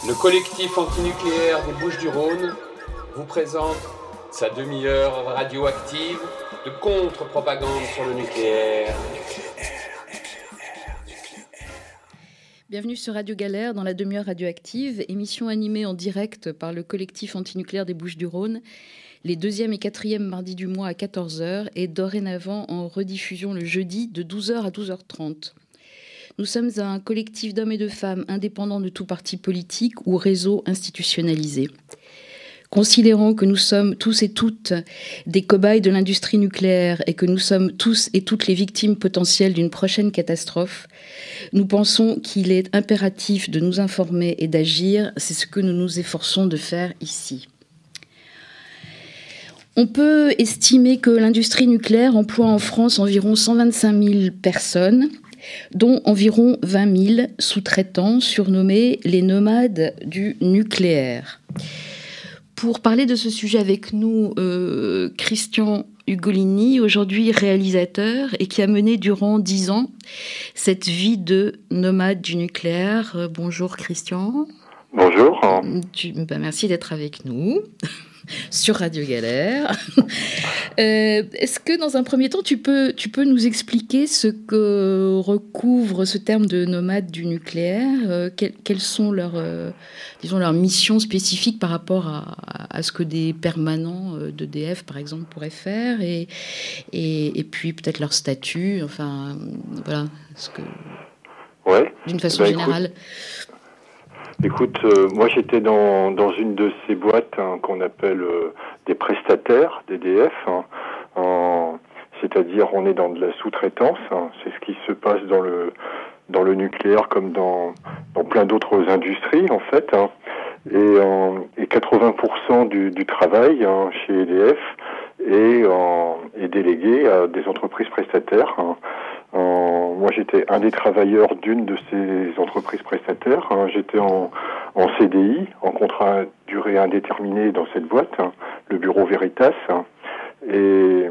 Le collectif antinucléaire des Bouches-du-Rhône vous présente sa demi-heure radioactive de contre-propagande sur le nucléaire. Bienvenue sur Radio Galère dans la demi-heure radioactive, émission animée en direct par le collectif antinucléaire des Bouches-du-Rhône, les 2e et 4e mardis du mois à 14h et dorénavant en rediffusion le jeudi de 12h à 12h30. Nous sommes un collectif d'hommes et de femmes indépendants de tout parti politique ou réseau institutionnalisé. Considérant que nous sommes tous et toutes des cobayes de l'industrie nucléaire et que nous sommes tous et toutes les victimes potentielles d'une prochaine catastrophe, nous pensons qu'il est impératif de nous informer et d'agir. C'est ce que nous nous efforçons de faire ici. On peut estimer que l'industrie nucléaire emploie en France environ 125 000 personnes, dont environ 20 000 sous-traitants surnommés les nomades du nucléaire. Pour parler de ce sujet avec nous, Christian Ugolini, aujourd'hui réalisateur et qui a mené durant 10 ans cette vie de nomade du nucléaire. Bonjour Christian. Bonjour. Merci d'être avec nous sur Radio Galère. Est-ce que dans un premier temps, tu peux nous expliquer ce que recouvre ce terme de nomade du nucléaire, quelles sont leurs missions spécifiques par rapport à ce que des permanents d'EDF, par exemple, pourraient faire, et puis peut-être leur statut, enfin, voilà, d'une façon générale. Écoute, moi j'étais dans une de ces boîtes qu'on appelle des prestataires d'EDF, c'est-à-dire on est dans de la sous-traitance, c'est ce qui se passe dans le nucléaire comme dans plein d'autres industries en fait, et 80% du travail chez EDF est délégué à des entreprises prestataires. Moi, j'étais un des travailleurs d'une de ces entreprises prestataires. J'étais en CDI, en contrat à durée indéterminée dans cette boîte, le bureau Veritas. Et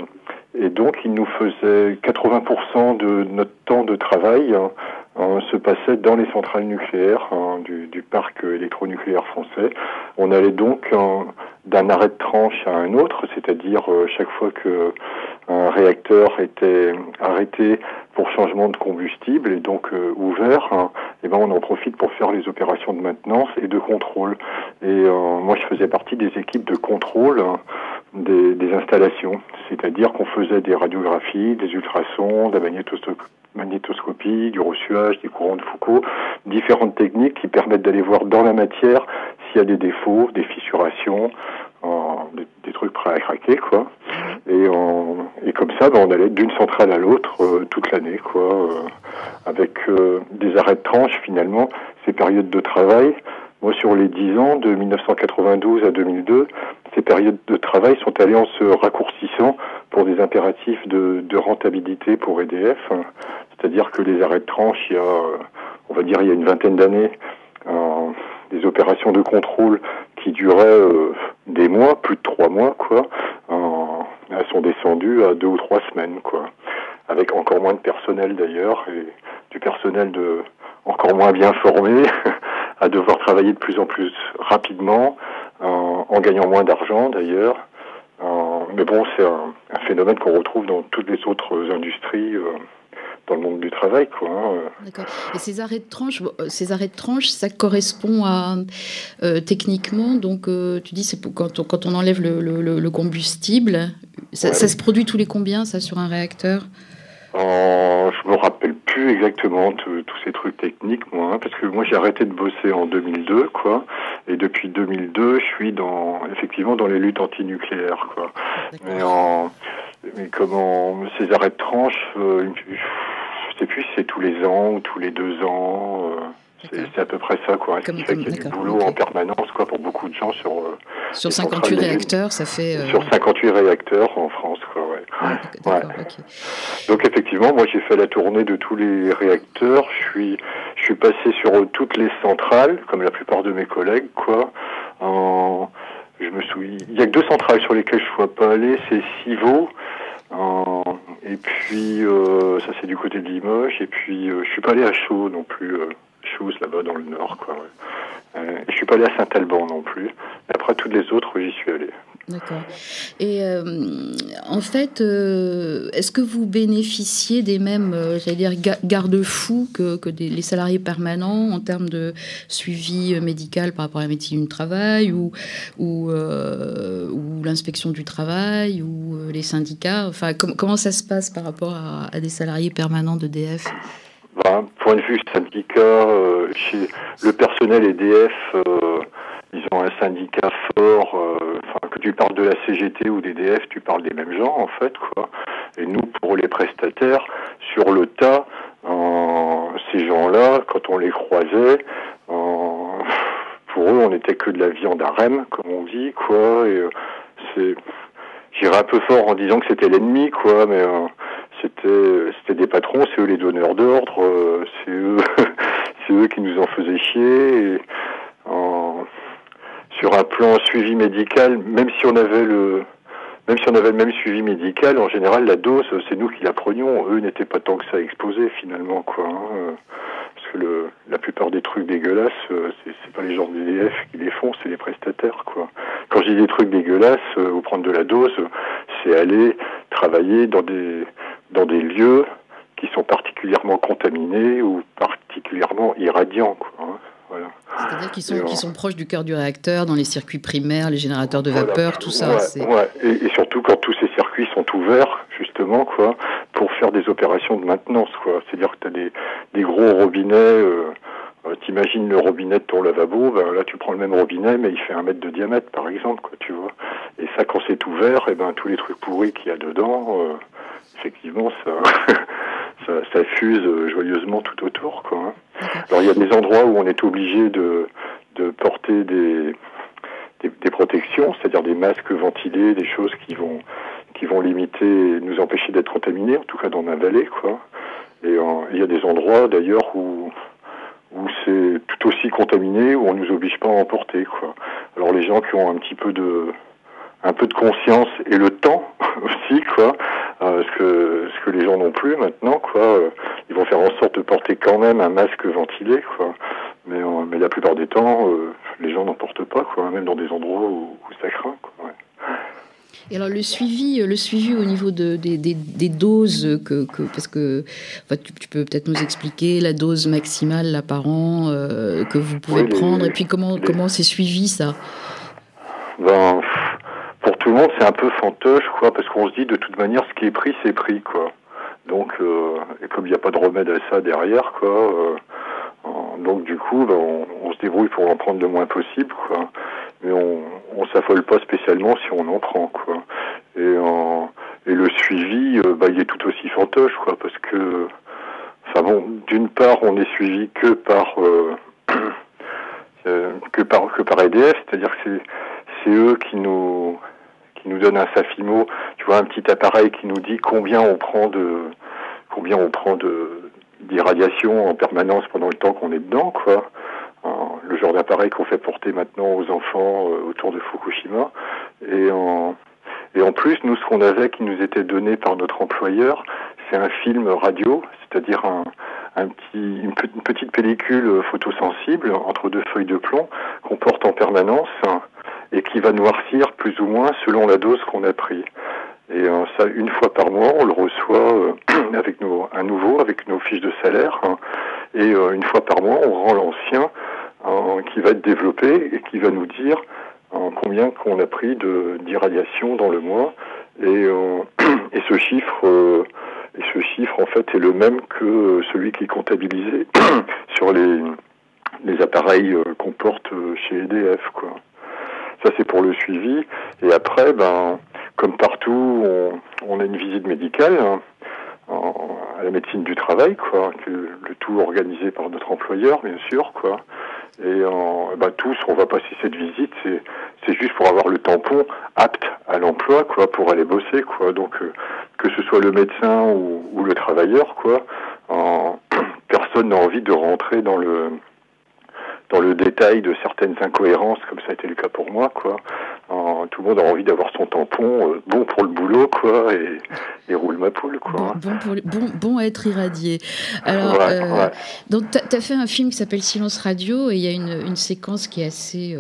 donc, il nous faisait 80% de notre temps de travail se passait dans les centrales nucléaires du parc électronucléaire français. On allait donc d'un arrêt de tranche à un autre, c'est-à-dire chaque fois que un réacteur était arrêté pour changement de combustible et donc ouvert, on en profite pour faire les opérations de maintenance et de contrôle. Et moi, je faisais partie des équipes de contrôle des installations, c'est-à-dire qu'on faisait des radiographies, des ultrasons, de la magnétoscopie, du ressuage, des courants de Foucault, différentes techniques qui permettent d'aller voir dans la matière s'il y a des défauts, des fissurations, des trucs prêts à craquer, quoi. Et comme ça, on allait d'une centrale à l'autre toute l'année, quoi, avec des arrêts de tranche, finalement, ces périodes de travail. Moi, sur les 10 ans, de 1992 à 2002, ces périodes de travail sont allées en se raccourcissant pour des impératifs de rentabilité pour EDF. C'est-à-dire que les arrêts de tranche, il y a une vingtaine d'années, des opérations de contrôle qui duraient des mois, plus de 3 mois, quoi, elles sont descendues à 2 ou 3 semaines, quoi, avec encore moins de personnel d'ailleurs, et du personnel encore moins bien formé, à devoir travailler de plus en plus rapidement, en gagnant moins d'argent d'ailleurs. Mais bon, c'est un phénomène qu'on retrouve dans toutes les autres industries dans le monde du travail, quoi. D'accord. Et ces arrêts de tranche, ça correspond à techniquement, donc tu dis c'est quand on enlève le combustible, ça se produit tous les combien, ça, sur un réacteur? Je me rappelle plus exactement tous ces trucs techniques, moi, parce que moi j'ai arrêté de bosser en 2002, quoi, et depuis 2002, je suis effectivement dans les luttes antinucléaires, quoi. Mais comment ces arrêts de tranche, je sais plus si c'est tous les ans ou tous les 2 ans. C'est à peu près ça, quoi. Ce qui fait qu'il y a du boulot en permanence, quoi, pour beaucoup de gens sur 58 réacteurs, ça fait... Sur 58 réacteurs en France, quoi, ouais. D'accord, ok. Donc effectivement, moi j'ai fait la tournée de tous les réacteurs. Je suis passé sur toutes les centrales, comme la plupart de mes collègues, quoi. Je me souviens, il y a que 2 centrales sur lesquelles je ne sois pas allé, c'est Civaux. Et puis ça c'est du côté de Limoges. Et puis je suis pas allé à Chaux non plus. chose là-bas dans le Nord, quoi. Ouais. Je suis pas allé à Saint-Alban non plus. Et après, toutes les autres, j'y suis allé. D'accord. Et en fait, est-ce que vous bénéficiez des mêmes, j'allais dire, garde-fous que les salariés permanents en termes de suivi médical par rapport à la médecine du travail ou l'inspection du travail ou les syndicats? Enfin, comment ça se passe par rapport à des salariés permanents d'EDF? Point de vue syndicat, chez le personnel EDF, ils ont un syndicat fort. Que tu parles de la CGT ou d'EDF, tu parles des mêmes gens en fait, quoi. Et nous, pour les prestataires, sur le tas, ces gens-là, quand on les croisait, pour eux, on n'était que de la viande à rème, comme on dit, quoi. Et j'irais un peu fort en disant que c'était l'ennemi, quoi, mais c'était des patrons, c'est eux les donneurs d'ordre, c'est eux qui nous en faisaient chier. Et, sur un plan suivi médical, même si on avait le même suivi médical, en général la dose, c'est nous qui la prenions. Eux n'étaient pas tant que ça exposés finalement, quoi. Parce que la plupart des trucs dégueulasses, c'est pas les gens d'EDF qui les font, c'est les prestataires, quoi. Quand je dis des trucs dégueulasses, ou prendre de la dose, c'est aller travailler dans des lieux qui sont particulièrement contaminés ou particulièrement irradiants, quoi. Voilà. C'est-à-dire qu'ils sont proches du cœur du réacteur, dans les circuits primaires, les générateurs de vapeur, tout ça. Ouais. Et surtout quand tous ces circuits sont ouverts, justement, quoi, pour faire des opérations de maintenance, quoi. C'est-à-dire que tu as des gros robinets, t'imagines le robinet de ton lavabo, là tu prends le même robinet, mais il fait 1 mètre de diamètre, par exemple, quoi, tu vois. Et ça, quand c'est ouvert, tous les trucs pourris qu'il y a dedans, effectivement, ça fuse joyeusement tout autour, quoi. Hein. Alors il y a des endroits où on est obligé de porter des protections, c'est-à-dire des masques ventilés, des choses qui vont limiter, nous empêcher d'être contaminés, en tout cas dans la vallée, quoi. Et il y a des endroits d'ailleurs où c'est tout aussi contaminé, où on nous oblige pas à en porter, quoi. Alors les gens qui ont un peu de conscience et le temps aussi, quoi, ce que les gens n'ont plus maintenant, quoi, ils vont faire en sorte de porter quand même un masque ventilé, quoi. Mais la plupart des temps, les gens n'en portent pas, quoi, même dans des endroits où ça craint, quoi. Ouais. Et alors le suivi au niveau des doses parce que tu peux peut-être nous expliquer la dose maximale là, par an que vous pouvez prendre et puis comment c'est suivi ça? Pour tout le monde, c'est un peu fantoche, quoi, parce qu'on se dit de toute manière, ce qui est pris, c'est pris, quoi. Donc, et comme il n'y a pas de remède à ça derrière, quoi, donc du coup, on se débrouille pour en prendre le moins possible, quoi. Mais on s'affole pas spécialement si on en prend, quoi. Et le suivi, il est tout aussi fantoche, quoi, parce que, d'une part, on est suivi que par EDF, c'est-à-dire que c'est eux qui nous donnent un Safimo, tu vois, un petit appareil qui nous dit combien on prend d'irradiation en permanence pendant le temps qu'on est dedans, quoi. Le genre d'appareil qu'on fait porter maintenant aux enfants autour de Fukushima. Et en plus, nous, ce qu'on avait qui nous était donné par notre employeur, c'est un film radio, c'est-à-dire une petite pellicule photosensible entre 2 feuilles de plomb qu'on porte en permanence et qui va noircir plus ou moins selon la dose qu'on a pris. Et ça, 1 fois par mois, on le reçoit avec nos fiches de salaire. Et 1 fois par mois, on rend l'ancien qui va être développé et qui va nous dire combien qu'on a pris d'irradiation dans le mois. Et ce chiffre, en fait, est le même que celui qui est comptabilisé sur les appareils qu'on porte chez EDF, quoi. Ça, c'est pour le suivi. Et après, comme partout, on a une visite médicale à la médecine du travail, quoi, le tout organisé par notre employeur, bien sûr, quoi. Et tous, on va passer cette visite, c'est juste pour avoir le tampon apte à l'emploi, quoi, pour aller bosser, quoi. Donc, que ce soit le médecin ou le travailleur, quoi, personne n'a envie de rentrer dans le détail de certaines incohérences, comme ça a été le cas pour moi, quoi. tout le monde a envie d'avoir son tampon bon pour le boulot, quoi, et roule ma poule, quoi. Bon à être irradié. Alors, donc t'as fait un film qui s'appelle Silence Radio, et il y a une séquence qui est assez,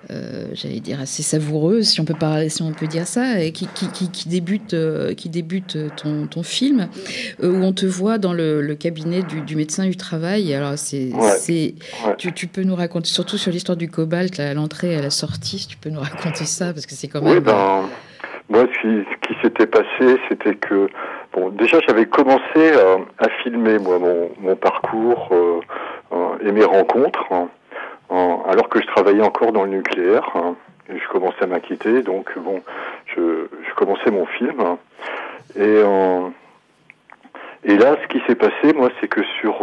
j'allais dire assez savoureuse, si on peut dire ça, et qui débute ton film, où on te voit dans le cabinet du médecin du travail. Alors tu peux nous raconter, surtout sur l'histoire du cobalt, à l'entrée et à la sortie, si tu peux nous raconter ça, parce que c'est quand même... Oui, moi, ce qui s'était passé, c'était que, bon, déjà, j'avais commencé à filmer, moi, mon parcours et mes rencontres, alors que je travaillais encore dans le nucléaire, et je commençais à m'inquiéter, donc, bon, je commençais mon film, et là, ce qui s'est passé, moi, c'est que sur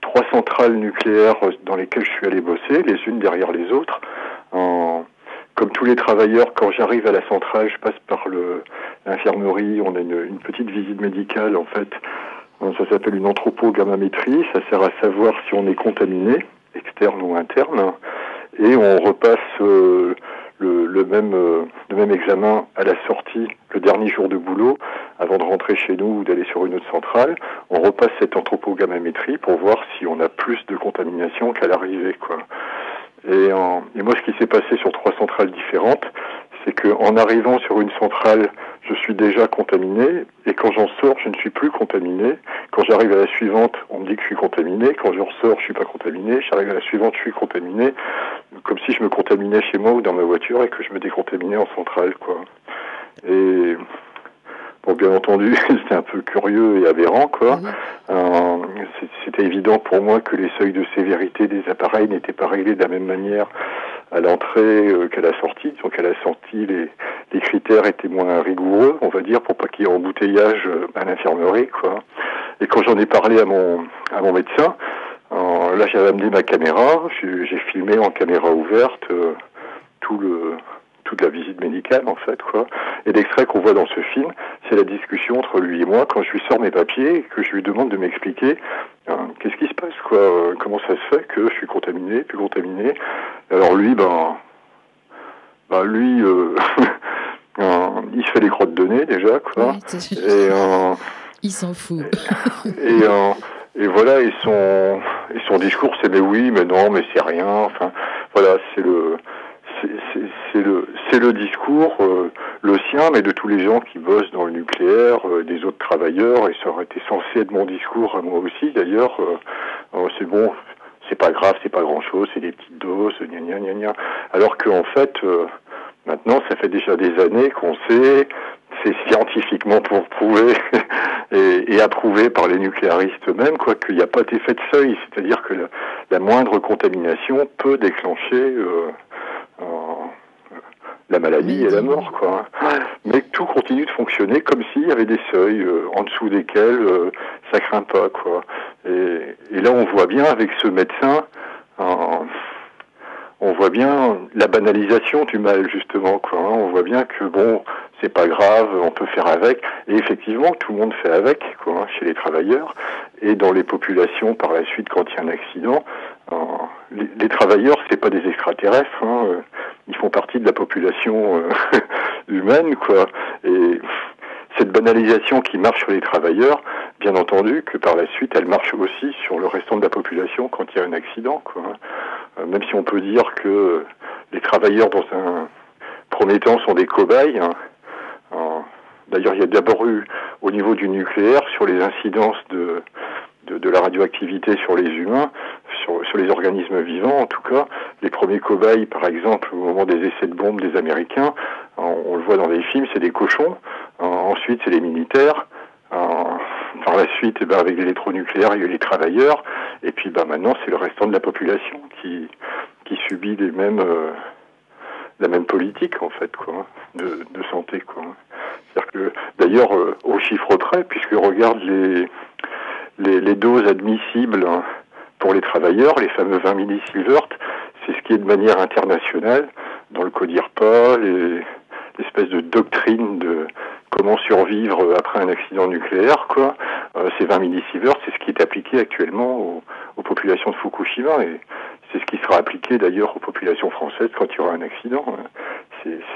3 centrales nucléaires dans lesquelles je suis allé bosser, les unes derrière les autres, comme tous les travailleurs, quand j'arrive à la centrale, je passe par l'infirmerie, on a une petite visite médicale, en fait. Ça s'appelle une anthropogammamétrie, ça sert à savoir si on est contaminé, externe ou interne, et on repasse le même examen à la sortie, le dernier jour de boulot, avant de rentrer chez nous ou d'aller sur une autre centrale. On repasse cette anthropogammamétrie pour voir si on a plus de contamination qu'à l'arrivée, quoi. Et moi, ce qui s'est passé sur 3 centrales différentes, c'est que en arrivant sur une centrale, je suis déjà contaminé, et quand j'en sors, je ne suis plus contaminé. Quand j'arrive à la suivante, on me dit que je suis contaminé. Quand je ressors, je suis pas contaminé. J'arrive à la suivante, je suis contaminé. Comme si je me contaminais chez moi ou dans ma voiture et que je me décontaminais en centrale, quoi. Et bon, bien entendu, c'était un peu curieux et aberrant, quoi. C'était évident pour moi que les seuils de sévérité des appareils n'étaient pas réglés de la même manière à l'entrée qu'à la sortie. Donc à la sortie, les critères étaient moins rigoureux, on va dire, pour pas qu'il y ait embouteillage à l'infirmerie, quoi. Et quand j'en ai parlé à mon médecin, là j'avais amené ma caméra, j'ai filmé en caméra ouverte toute la visite médicale, en fait, quoi. Et l'extrait qu'on voit dans ce film, c'est la discussion entre lui et moi quand je lui sors mes papiers et que je lui demande de m'expliquer qu'est-ce qui se passe, quoi. Comment ça se fait que je suis contaminé, plus contaminé. Alors lui, il se fait des crottes de nez déjà, quoi. Oui, et il s'en fout. Et voilà, et son discours, c'est mais oui, mais non, mais c'est rien. Enfin, voilà, c'est le discours, le sien, mais de tous les gens qui bossent dans le nucléaire, des autres travailleurs, et ça aurait été censé être mon discours à moi aussi, d'ailleurs. C'est bon, c'est pas grave, c'est pas grand-chose, c'est des petites doses, gna gna gna gna. Alors qu'en fait, maintenant, ça fait déjà des années qu'on sait, c'est scientifiquement prouvé et approuvé par les nucléaristes eux-mêmes, quoi, qu'il n'y a pas d'effet de seuil, c'est-à-dire que la moindre contamination peut déclencher la maladie et la mort, quoi. Mais tout continue de fonctionner comme s'il y avait des seuils en dessous desquels ça craint pas, quoi. Et là, on voit bien avec ce médecin, on voit bien la banalisation du mal, justement, quoi. On voit bien que bon, c'est pas grave, on peut faire avec. Et effectivement, tout le monde fait avec, quoi, chez les travailleurs et dans les populations par la suite quand il y a un accident. Les travailleurs, c'est pas des extraterrestres, ils font partie de la population humaine, quoi. Et cette banalisation qui marche sur les travailleurs, bien entendu que par la suite, elle marche aussi sur le restant de la population quand il y a un accident, quoi. Même si on peut dire que les travailleurs, dans un premier temps, sont des cobayes. D'ailleurs, il y a d'abord eu, au niveau du nucléaire, sur les incidences de la radioactivité sur les humains, sur les organismes vivants en tout cas. Les premiers cobayes, par exemple, au moment des essais de bombes des Américains, on le voit dans les films, c'est des cochons. Ensuite, c'est les militaires. Par la suite, avec l'électronucléaire, il y a eu les travailleurs. Et puis maintenant, c'est le restant de la population qui subit la même politique, en fait, quoi, de santé, quoi. C'est-à-dire que, d'ailleurs, au chiffre près, puisque regarde les doses admissibles pour les travailleurs, les fameux 20 millisieverts, c'est ce qui est de manière internationale, dans le code IRPA, l'espèce de doctrine de comment survivre après un accident nucléaire, quoi. Ces 20 millisieverts, c'est ce qui est appliqué actuellement aux populations de Fukushima, et c'est ce qui sera appliqué d'ailleurs aux populations françaises quand il y aura un accident.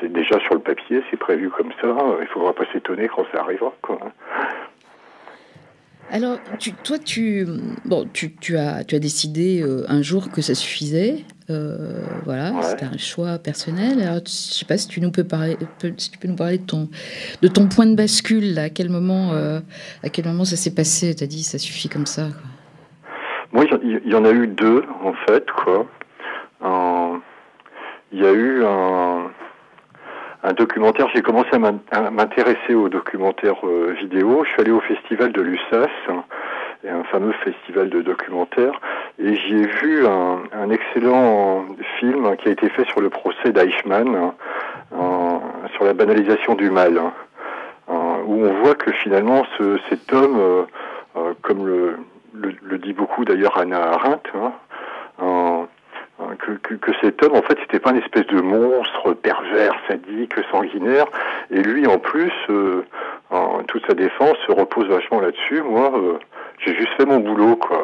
c'est déjà sur le papier, c'est prévu comme ça. Il faudra pas s'étonner quand ça arrivera, quoi. Alors, toi, tu as décidé un jour que ça suffisait. Voilà, Ouais. c'était un choix personnel. Alors, je sais pas si tu nous peux si tu peux nous parler de ton point de bascule. Là, à quel moment ça s'est passé? T'as dit ça suffit comme ça, quoi. Moi, il y en a eu deux, en fait, quoi. Il y a eu un documentaire. J'ai commencé à m'intéresser aux documentaires vidéo. Je suis allé au festival de l'USAS, un fameux festival de documentaires, et j'y ai vu un excellent film qui a été fait sur le procès d'Eichmann, sur la banalisation du mal, où on voit que finalement cet homme, comme le dit beaucoup d'ailleurs Hannah Arendt, que cet homme, en fait, c'était pas une espèce de monstre pervers, sadique, sanguinaire, et lui, en plus, toute sa défense se repose vachement là-dessus. Moi, j'ai juste fait mon boulot, quoi.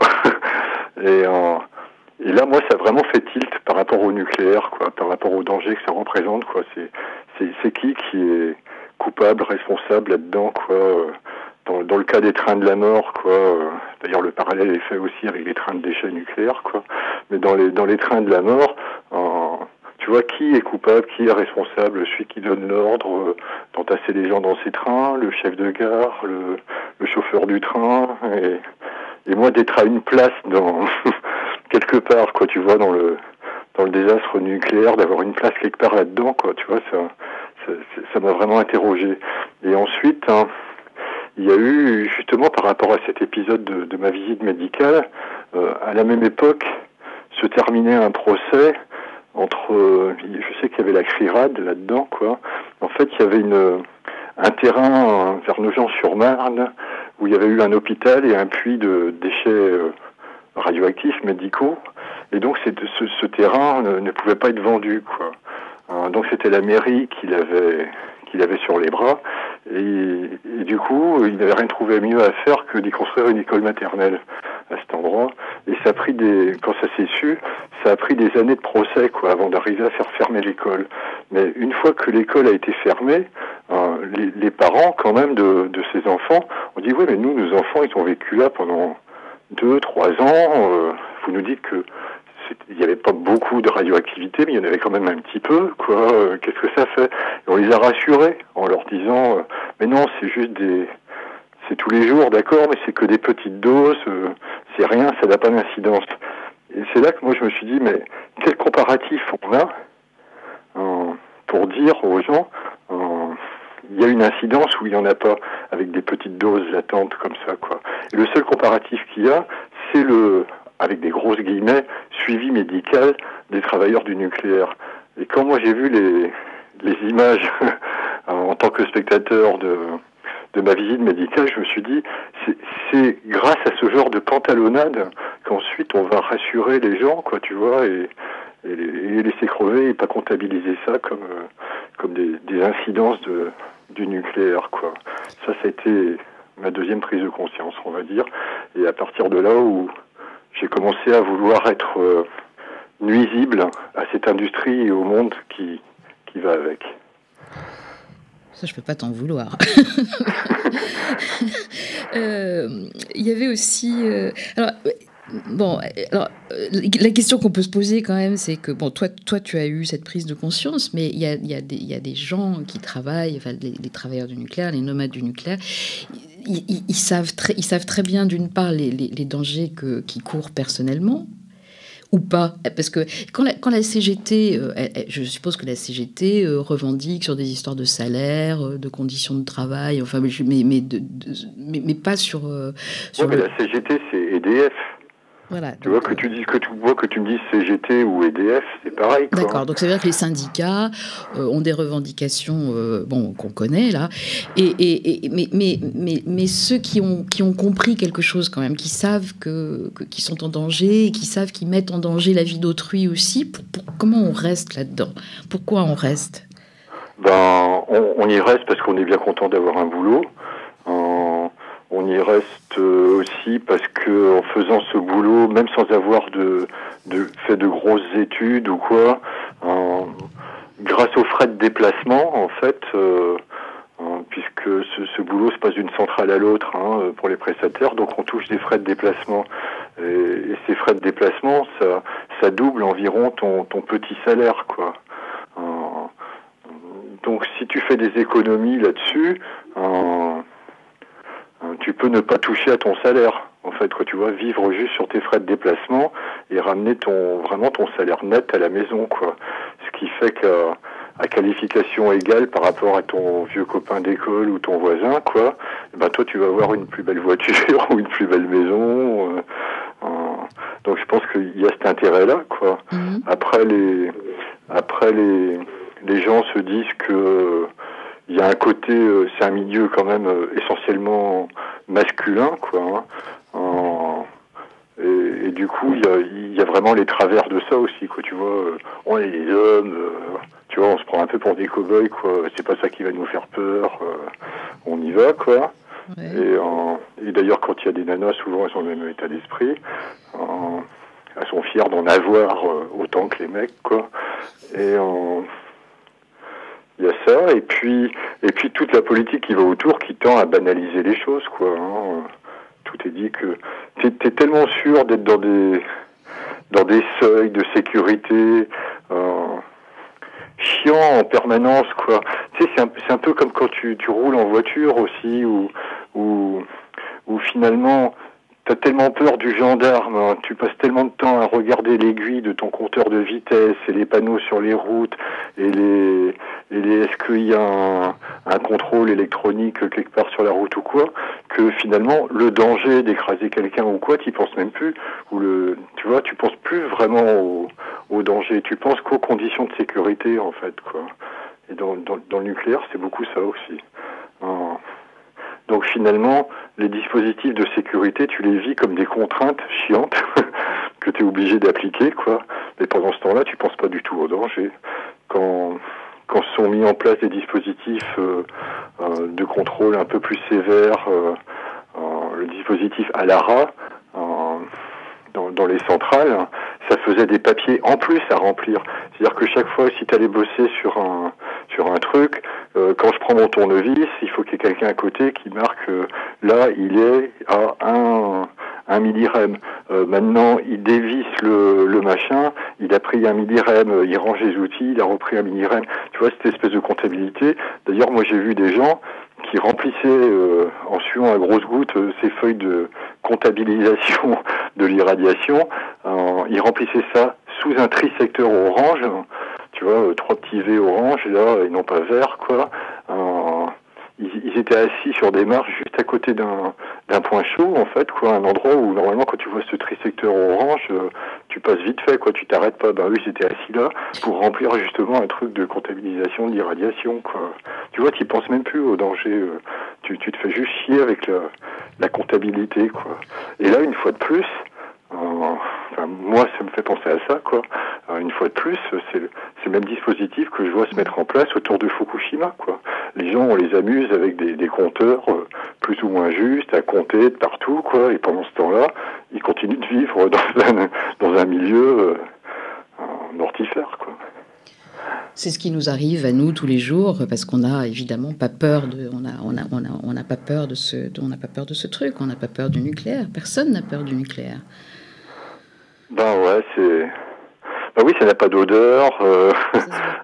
Et là, moi, ça a vraiment fait tilt par rapport au nucléaire, quoi, par rapport au danger que ça représente, quoi. C'est qui est coupable, responsable là-dedans, quoi. Dans le cas des trains de la mort, quoi. D'ailleurs, le parallèle est fait aussi avec les trains de déchets nucléaires, quoi. Mais dans les trains de la mort, tu vois, qui est coupable, qui est responsable? Celui qui donne l'ordre d'entasser les gens dans ces trains, le chef de gare, le chauffeur du train, et moi d'être à une place dans quelque part, quoi, tu vois, dans le désastre nucléaire, d'avoir une place quelque part là-dedans, quoi, tu vois, ça m'a vraiment interrogé. Et ensuite, il y a eu, justement, par rapport à cet épisode de ma visite médicale, à la même époque, se terminait un procès entre, je sais qu'il y avait la CRIRAD là-dedans, quoi. En fait, il y avait un terrain vers Nogent-sur-Marne où il y avait eu un hôpital et un puits de déchets radioactifs médicaux. Et donc, ce terrain ne pouvait pas être vendu, quoi. Donc, c'était la mairie qui l'avait sur les bras. Et du coup, il n'avait rien trouvé mieux à faire que d'y construire une école maternelle à cet endroit. Et ça a pris quand ça s'est su, ça a pris des années de procès, quoi, avant d'arriver à faire fermer l'école. Mais une fois que l'école a été fermée, les parents, quand même, de ces enfants, ont dit, oui, mais nous, nos enfants, ils ont vécu là pendant 2-3 ans. Vous nous dites que il n'y avait pas beaucoup de radioactivité, mais il y en avait quand même un petit peu, quoi. Qu'est-ce que ça fait? Et on les a rassurés en leur disant, mais non, c'est tous les jours, d'accord, mais c'est que des petites doses, c'est rien, ça n'a pas d'incidence. Et c'est là que moi je me suis dit, mais quel comparatif on a pour dire aux gens, il y a une incidence ou il n'y en a pas, avec des petites doses latentes comme ça, quoi. Et le seul comparatif qu'il y a, c'est avec des grosses guillemets, suivi médical des travailleurs du nucléaire. Et quand moi j'ai vu les images en tant que spectateur de ma visite médicale, je me suis dit, c'est grâce à ce genre de pantalonnade qu'ensuite on va rassurer les gens, quoi, tu vois, et les laisser crever et pas comptabiliser ça comme des incidences du nucléaire, quoi. Ça a été ma deuxième prise de conscience, on va dire. Et à partir de là où j'ai commencé à vouloir être nuisible à cette industrie et au monde qui va avec. Ça, je peux pas t'en vouloir. Il y avait aussi... la question qu'on peut se poser quand même, c'est que bon, toi, tu as eu cette prise de conscience, mais il y a des gens qui travaillent, enfin, les travailleurs du nucléaire, les nomades du nucléaire, ils savent très bien, d'une part, les dangers qu'ils courent personnellement, ou pas, parce que quand la CGT, je suppose que la CGT revendique sur des histoires de salaire, de conditions de travail, enfin, mais pas sur. Mais la CGT, c'est EDF. Voilà. Tu vois que tu me dis CGT ou EDF, c'est pareil, quoi. D'accord. Donc ça veut dire que les syndicats ont des revendications, qu'on connaît là, mais ceux qui ont compris quelque chose quand même, qui savent qu'ils sont en danger, et qui savent qu'ils mettent en danger la vie d'autrui aussi. Comment on reste là-dedans? Pourquoi on reste? On y reste parce qu'on est bien content d'avoir un boulot. On y reste aussi parce que en faisant ce boulot, même sans avoir fait de grosses études ou quoi, grâce aux frais de déplacement, en fait, puisque ce boulot se passe d'une centrale à l'autre pour les prestataires, donc on touche des frais de déplacement. Et ces frais de déplacement, ça double environ ton petit salaire, quoi. Donc si tu fais des économies là-dessus, tu peux ne pas toucher à ton salaire. En fait, quoi, tu vois, vivre juste sur tes frais de déplacement et ramener vraiment ton salaire net à la maison, quoi. Ce qui fait qu'à qualification égale par rapport à ton vieux copain d'école ou ton voisin, quoi, ben toi tu vas avoir une plus belle voiture ou une plus belle maison. Donc je pense qu'il y a cet intérêt-là, quoi. Mmh. Après les gens se disent que il y a un côté, c'est un milieu quand même essentiellement masculin, quoi. Et du coup, il y a vraiment les travers de ça aussi, quoi. Tu vois, on est les hommes, tu vois, on se prend un peu pour des cow-boys, quoi. C'est pas ça qui va nous faire peur. On y va, quoi. Ouais. Et d'ailleurs, quand il y a des nanas, souvent elles sont dans le même état d'esprit. Elles sont fières d'en avoir autant que les mecs, quoi. Et il y a ça, et puis toute la politique qui va autour, qui tend à banaliser les choses, quoi. Tout est dit que t'es tellement sûr d'être dans des seuils de sécurité chiant en permanence, quoi. Tu sais, c'est un peu comme quand tu roules en voiture aussi, où finalement t'as tellement peur du gendarme, tu passes tellement de temps à regarder l'aiguille de ton compteur de vitesse et les panneaux sur les routes et est-ce qu'il y a un contrôle électronique quelque part sur la route ou quoi, que finalement le danger d'écraser quelqu'un ou quoi, t'y penses même plus, tu vois, tu penses plus vraiment au danger, tu penses qu'aux conditions de sécurité, en fait, quoi. Et dans le nucléaire, c'est beaucoup ça aussi. Donc finalement, les dispositifs de sécurité, tu les vis comme des contraintes chiantes que tu es obligé d'appliquer, quoi. Mais pendant ce temps-là, tu penses pas du tout au danger. Quand se sont mis en place des dispositifs de contrôle un peu plus sévères, le dispositif ALARA, dans les centrales, ça faisait des papiers en plus à remplir. C'est-à-dire que chaque fois, si tu allais bosser sur un truc, quand je prends mon tournevis, il faut qu'il y ait quelqu'un à côté qui marque là, il est à 1 millirem. Maintenant, il dévisse le machin, il a pris 1 millirem, il range les outils, il a repris 1 millirem. Tu vois, cette espèce de comptabilité. D'ailleurs, moi, j'ai vu des gens qui remplissaient, en suant à grosses gouttes, ces feuilles de comptabilisation de l'irradiation. Ils remplissaient ça sous un trisecteur orange. Tu vois, 3 petits V orange, là, et non pas vert, quoi. Ils étaient assis sur des marches juste à côté d'un point chaud, en fait, quoi, un endroit où, normalement, quand tu vois ce trisecteur orange, tu passes vite fait, quoi, tu t'arrêtes pas. Ben, eux, ils étaient assis là pour remplir, justement, un truc de comptabilisation de l'irradiation, quoi. Tu vois, tu penses même plus au danger. Tu te fais juste chier avec la comptabilité, quoi. Et là, une fois de plus, moi, ça me fait penser à ça, quoi. Une fois de plus, c'est le même dispositif que je vois se mettre en place autour de Fukushima, quoi. Les gens, on les amuse avec des compteurs plus ou moins justes, à compter de partout, quoi. Et pendant ce temps-là, ils continuent de vivre dans un milieu mortifère, quoi. C'est ce qui nous arrive à nous tous les jours, parce qu'on n'a évidemment pas peur on n'a pas peur de ce truc, on n'a pas peur du nucléaire. Personne n'a peur du nucléaire. Ben ouais, oui, ça n'a pas d'odeur.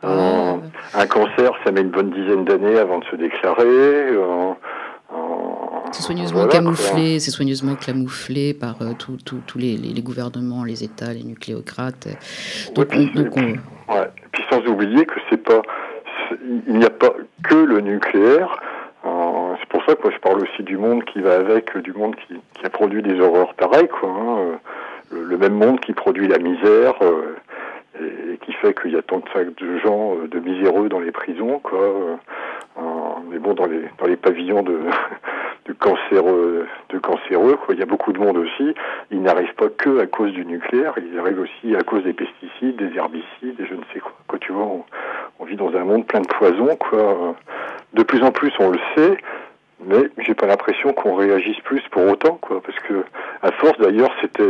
Un cancer, ça met une bonne dizaine d'années avant de se déclarer. C'est soigneusement camouflé, c'est soigneusement camouflé par tous les gouvernements, les États, les nucléocrates. Donc, ouais. Puis sans oublier que il n'y a pas que le nucléaire. C'est pour ça que moi je parle aussi du monde qui va avec, du monde qui a produit des horreurs pareilles, quoi. Le même monde qui produit la misère et qui fait qu'il y a tant de gens de miséreux dans les prisons, quoi. Mais bon, dans les pavillons de cancéreux, quoi. Il y a beaucoup de monde aussi. Ils n'arrivent pas que à cause du nucléaire, ils arrivent aussi à cause des pesticides, des herbicides, et je ne sais quoi. Quoi, tu vois, on vit dans un monde plein de poison, quoi. De plus en plus, on le sait, mais j'ai pas l'impression qu'on réagisse plus pour autant, quoi. Parce que, à force, d'ailleurs, c'est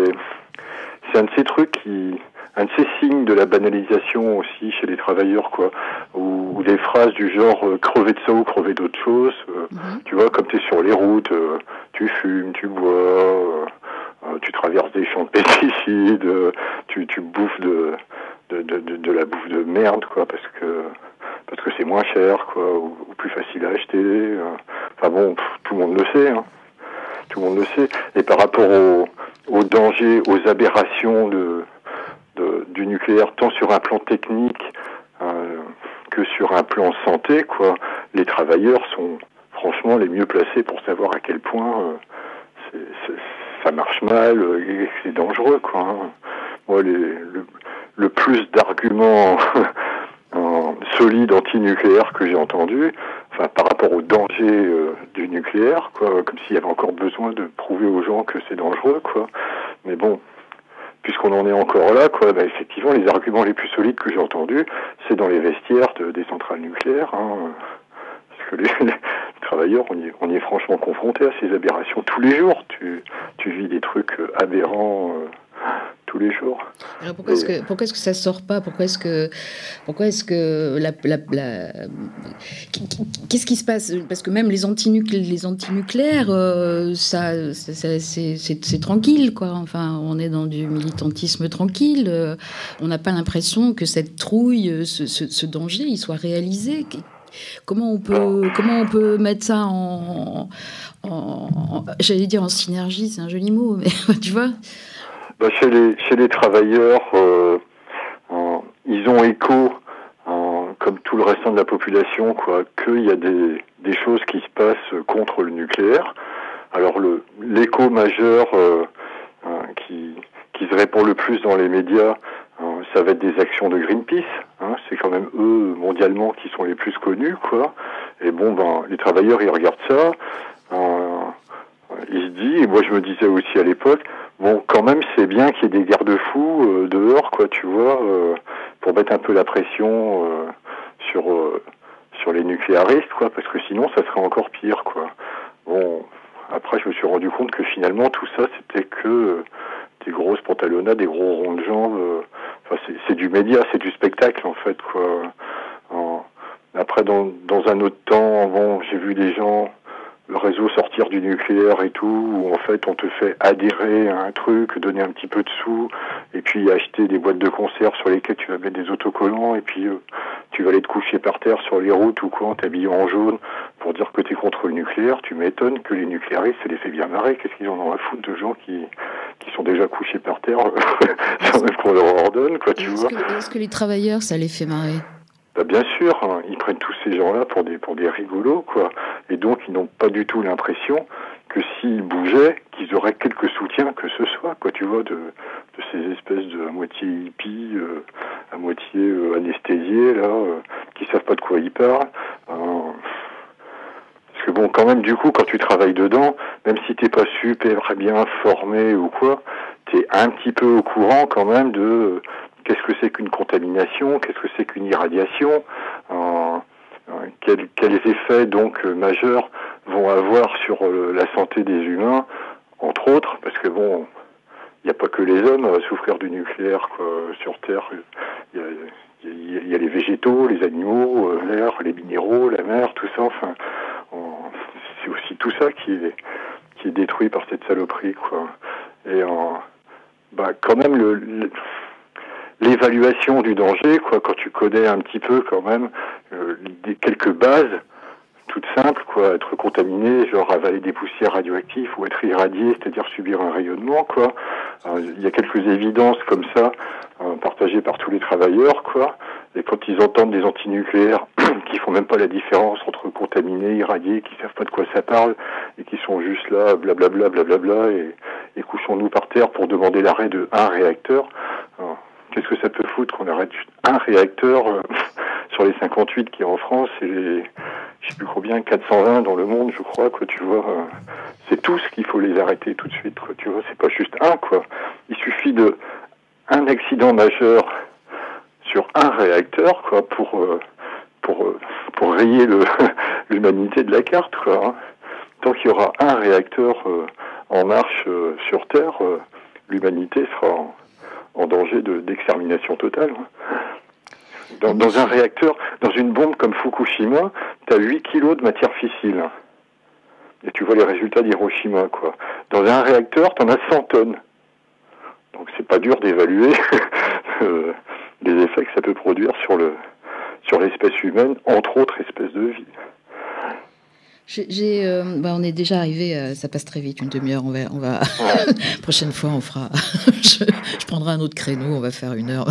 un de ces trucs qui, un de ces signes de la banalisation aussi chez les travailleurs, quoi, ou des phrases du genre crever de ça ou crever d'autre chose. Tu vois, comme tu es sur les routes, tu fumes, tu bois, tu traverses des champs de pesticides, tu bouffes de la bouffe de merde, quoi, parce que c'est moins cher, quoi, ou plus facile à acheter. Enfin bon, tout le monde le sait, hein. Tout le monde le sait. Et par rapport aux dangers, aux aberrations du nucléaire, tant sur un plan technique que sur un plan santé, quoi, les travailleurs sont franchement les mieux placés pour savoir à quel point ça marche mal et que c'est dangereux, quoi, hein. Moi, le plus d'arguments solides anti-nucléaires que j'ai entendus, enfin, par rapport au danger du nucléaire, quoi, comme s'il y avait encore besoin de prouver aux gens que c'est dangereux, quoi. Mais bon, puisqu'on en est encore là, quoi, bah, effectivement, les arguments les plus solides que j'ai entendus, c'est dans les vestiaires des centrales nucléaires, hein, parce que les travailleurs, on y est franchement confrontés à ces aberrations tous les jours. Tu vis des trucs aberrants tous les jours. Alors pourquoi est-ce que ça sort pas? Pourquoi est-ce que qu'est-ce qui se passe? Parce que même les antinucléaires, c'est tranquille, quoi. Enfin, on est dans du militantisme tranquille. On n'a pas l'impression que cette trouille, ce danger, il soit réalisé. Comment on peut mettre ça j'allais dire en synergie, c'est un joli mot, mais tu vois? Bah, chez les travailleurs, ils ont écho, comme tout le restant de la population, quoi, qu'il y a des choses qui se passent contre le nucléaire. Alors l'écho majeur qui se répand le plus dans les médias, ça va être des actions de Greenpeace, hein, c'est quand même eux mondialement qui sont les plus connus, quoi. Et bon, ben les travailleurs ils regardent ça, ils se disent, et moi je me disais aussi à l'époque, bon, quand même, c'est bien qu'il y ait des garde-fous dehors, quoi, tu vois, pour mettre un peu la pression sur les nucléaristes, quoi, parce que sinon, ça serait encore pire, quoi. Bon, après, je me suis rendu compte que finalement, tout ça, c'était que des grosses pantalonnades, des gros ronds de jambes. Enfin, c'est du média, c'est du spectacle, en fait, quoi. Après, dans un autre temps, bon, j'ai vu des gens, le réseau sortir du nucléaire et tout, où en fait on te fait adhérer à un truc, donner un petit peu de sous, et puis acheter des boîtes de conserve sur lesquelles tu vas mettre des autocollants, et puis tu vas aller te coucher par terre sur les routes ou quoi, en t'habillant en jaune, pour dire que t'es contre le nucléaire. Tu m'étonnes que les nucléaristes, ça les fait bien marrer. Qu'est-ce qu'ils en ont à foutre de gens qui sont déjà couchés par terre sans même qu'on leur ordonne, quoi, tu vois. Est-ce que les travailleurs, ça les fait marrer? Bah bien sûr, hein, ils prennent tous ces gens-là pour des rigolos, quoi. Et donc, ils n'ont pas du tout l'impression que s'ils bougeaient, qu'ils auraient quelque soutien que ce soit, quoi, tu vois, de ces espèces de à moitié hippies, à moitié anesthésiés, là, qui savent pas de quoi ils parlent. Parce que bon, quand même, du coup, quand tu travailles dedans, même si t'es pas super bien formé ou quoi, t'es un petit peu au courant quand même de qu'est-ce que c'est qu'une contamination, qu'est-ce que c'est qu'une irradiation, quels effets donc majeurs vont avoir sur la santé des humains, entre autres, parce que bon, il n'y a pas que les hommes à souffrir du nucléaire, quoi, sur Terre. Il y a les végétaux, les animaux, l'air, les minéraux, la mer, tout ça. Enfin, c'est aussi tout ça qui est détruit par cette saloperie, quoi. Et bah quand même l'évaluation du danger, quoi, quand tu connais un petit peu quand même quelques bases toutes simples, quoi, être contaminé, genre avaler des poussières radioactives ou être irradié, c'est-à-dire subir un rayonnement, quoi. Il y a quelques évidences comme ça partagées par tous les travailleurs, quoi. Et quand ils entendent des antinucléaires qui font même pas la différence entre contaminés, irradiés, qui savent pas de quoi ça parle et qui sont juste là, blablabla, blablabla, et couchons-nous par terre pour demander l'arrêt de un réacteur. Qu'est-ce que ça peut foutre qu'on arrête un réacteur sur les 58 qui est en France et les, je sais plus combien, 420 dans le monde, je crois, quoi, tu vois. C'est tous qu'il faut les arrêter tout de suite, quoi, tu vois. C'est pas juste un, quoi. Il suffit de un accident majeur sur un réacteur, quoi, pour rayer l'humanité de la carte, quoi, hein. Tant qu'il y aura un réacteur en marche sur Terre, l'humanité sera en danger d'extermination totale. Dans un réacteur, dans une bombe comme Fukushima, tu as 8 kilos de matière fissile. Et tu vois les résultats d'Hiroshima, quoi. Dans un réacteur, tu en as 100 tonnes. Donc c'est pas dur d'évaluer les effets que ça peut produire sur l'espèce humaine, entre autres espèces de vie. On est déjà arrivé, ça passe très vite, une demi-heure, on va prochaine fois on fera, je prendrai un autre créneau, on va faire 1 heure.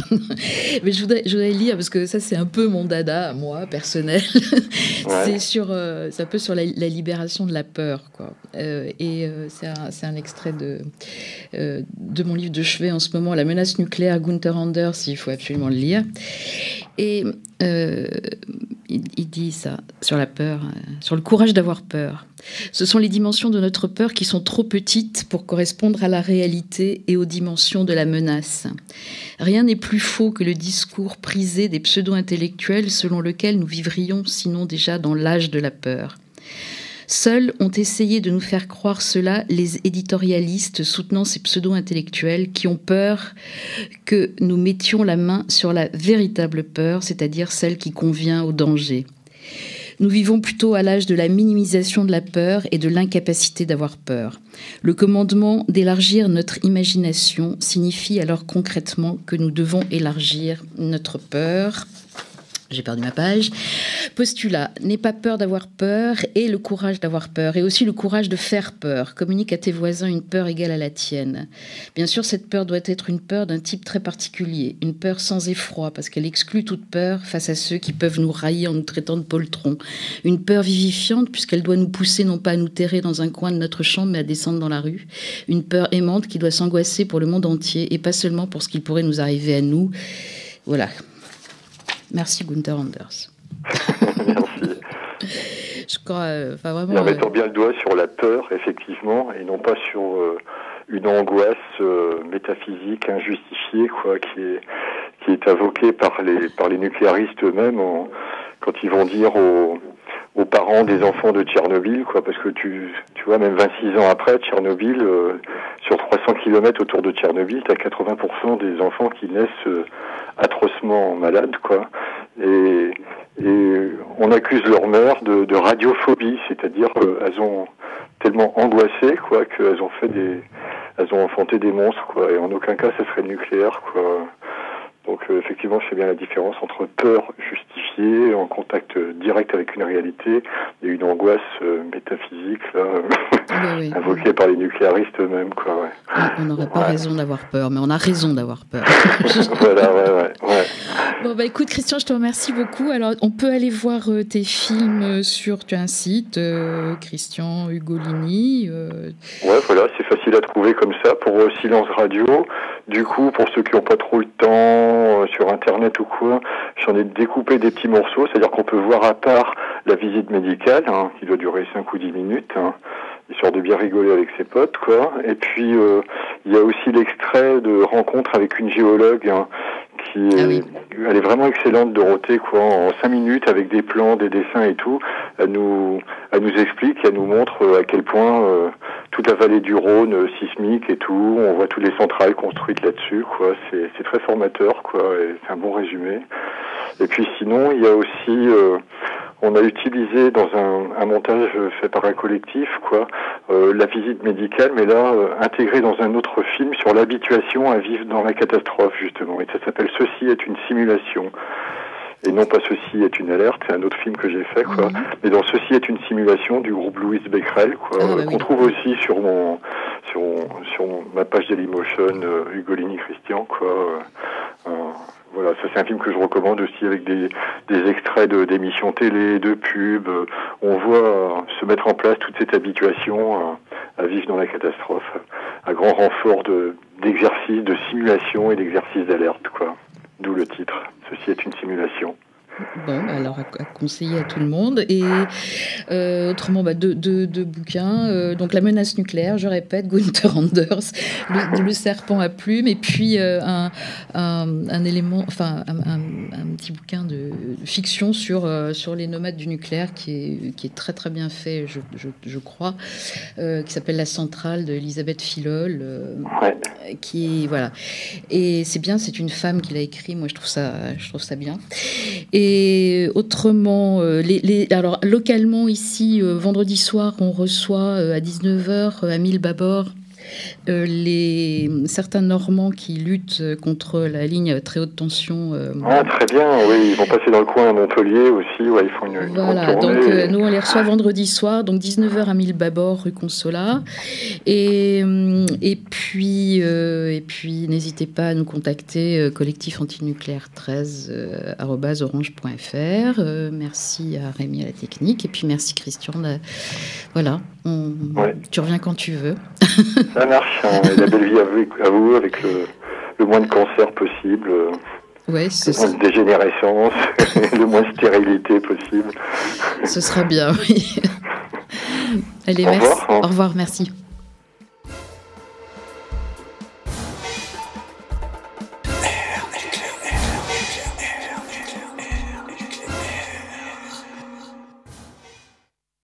Mais je voudrais lire, parce que ça c'est un peu mon dada, moi, personnel, c'est un peu sur la libération de la peur, quoi. C'est un extrait de mon livre de chevet en ce moment, La menace nucléaire, Gunther Anders, il faut absolument le lire. Et il dit ça, sur la peur, sur le courage d'avoir peur. Ce sont les dimensions de notre peur qui sont trop petites pour correspondre à la réalité et aux dimensions de la menace. Rien n'est plus faux que le discours prisé des pseudo-intellectuels selon lequel nous vivrions sinon déjà dans l'âge de la peur. Seuls ont essayé de nous faire croire cela les éditorialistes soutenant ces pseudo-intellectuels qui ont peur que nous mettions la main sur la véritable peur, c'est-à-dire celle qui convient au danger. Nous vivons plutôt à l'âge de la minimisation de la peur et de l'incapacité d'avoir peur. Le commandement d'élargir notre imagination signifie alors concrètement que nous devons élargir notre peur. J'ai perdu ma page. Postulat, n'aie pas peur d'avoir peur et le courage d'avoir peur et aussi le courage de faire peur. Communique à tes voisins une peur égale à la tienne. Bien sûr, cette peur doit être une peur d'un type très particulier, une peur sans effroi parce qu'elle exclut toute peur face à ceux qui peuvent nous railler en nous traitant de poltrons. Une peur vivifiante puisqu'elle doit nous pousser non pas à nous terrer dans un coin de notre chambre mais à descendre dans la rue. Une peur aimante qui doit s'angoisser pour le monde entier et pas seulement pour ce qu'il pourrait nous arriver à nous. Voilà. Merci Gunther Anders. Merci. Je crois, vraiment. Et en mettant bien le doigt sur la peur, effectivement, et non pas sur une angoisse métaphysique injustifiée, quoi, qui est invoquée par les nucléaristes eux-mêmes quand ils vont dire aux parents des enfants de Tchernobyl, quoi, parce que tu vois, même 26 ans après Tchernobyl, sur 300 km autour de Tchernobyl, t'as 80% des enfants qui naissent atrocement malades, quoi. Et on accuse leur mère de radiophobie, c'est-à-dire qu'elles ont tellement angoissé, quoi, qu'elles ont elles ont enfanté des monstres, quoi. Et en aucun cas, ça serait le nucléaire, quoi. Donc effectivement, je fais bien la différence entre peur justifiée, en contact direct avec une réalité, et une angoisse métaphysique, là, oui. Invoquée par les nucléaristes eux-mêmes, quoi. Ouais. On n'aurait pas raison d'avoir peur, mais on a raison d'avoir peur. Voilà, ouais. Bon, écoute, Christian, je te remercie beaucoup. Alors, on peut aller voir tes films tu as un site, Christian Ugolini. Ouais, voilà, c'est facile à trouver comme ça pour Silence Radio. Du coup, pour ceux qui n'ont pas trop le temps sur Internet ou quoi, j'en ai découpé des petits morceaux, c'est-à-dire qu'on peut voir à part la visite médicale, qui doit durer 5 ou 10 minutes, histoire de bien rigoler avec ses potes, quoi. Et puis, il y a aussi l'extrait de rencontre avec une géologue, elle est vraiment excellente, Dorothée, quoi. En 5 minutes, avec des plans, des dessins et tout, elle nous explique, elle nous montre à quel point toute la vallée du Rhône sismique et tout, on voit toutes les centrales construites là-dessus, quoi. C'est très formateur, quoi, et c'est un bon résumé. Et puis sinon, il y a aussi, on a utilisé dans un montage fait par un collectif, quoi, la visite médicale, mais là, intégrée dans un autre film sur l'habituation à vivre dans la catastrophe, justement. Et ça s'appelle Ceci est une simulation. Et non pas Ceci est une alerte, c'est un autre film que j'ai fait, quoi. Mais dans Ceci est une simulation du groupe Louise Becquerel, quoi, qu'on trouve aussi sur ma page Dailymotion, Ugolini Christian, quoi. Voilà, ça c'est un film que je recommande aussi avec des extraits d'émissions télé, de pubs. On voit se mettre en place toute cette habituation à vivre dans la catastrophe, à grand renfort d'exercices, de simulation et d'exercices d'alerte, quoi. D'où le titre. Ceci est une simulation. Bon, alors à conseiller à tout le monde. Et autrement, deux bouquins. Donc La menace nucléaire, je répète, Gunther Anders, le serpent à plumes, et puis un élément, enfin un petit bouquin de fiction sur les nomades du nucléaire qui est très très bien fait, je crois, qui s'appelle La Centrale de Elisabeth Filol, qui voilà. Et c'est bien, c'est une femme qui l'a écrit. Moi, je trouve ça bien. Et autrement, alors localement ici, vendredi soir, on reçoit à 19h à 1000 Babord certains Normands qui luttent contre la ligne à très haute tension. Très bien, oui, ils vont passer dans le coin à Montpellier aussi, ils font une voilà, grande donc tournée. nous on les reçoit vendredi soir, donc 19h à 1000 Babord, rue Consolat. Et puis n'hésitez pas à nous contacter, collectif antinucléaire 13 @orange.fr. Merci à Rémi à la technique, et puis merci Christian. Voilà, tu reviens quand tu veux. Ça marche, et la belle vie à vous, avec le moins de cancer possible, le moins de dégénérescence, le moins de stérilité possible. Ce sera bien, oui. Allez, merci. Au revoir, merci.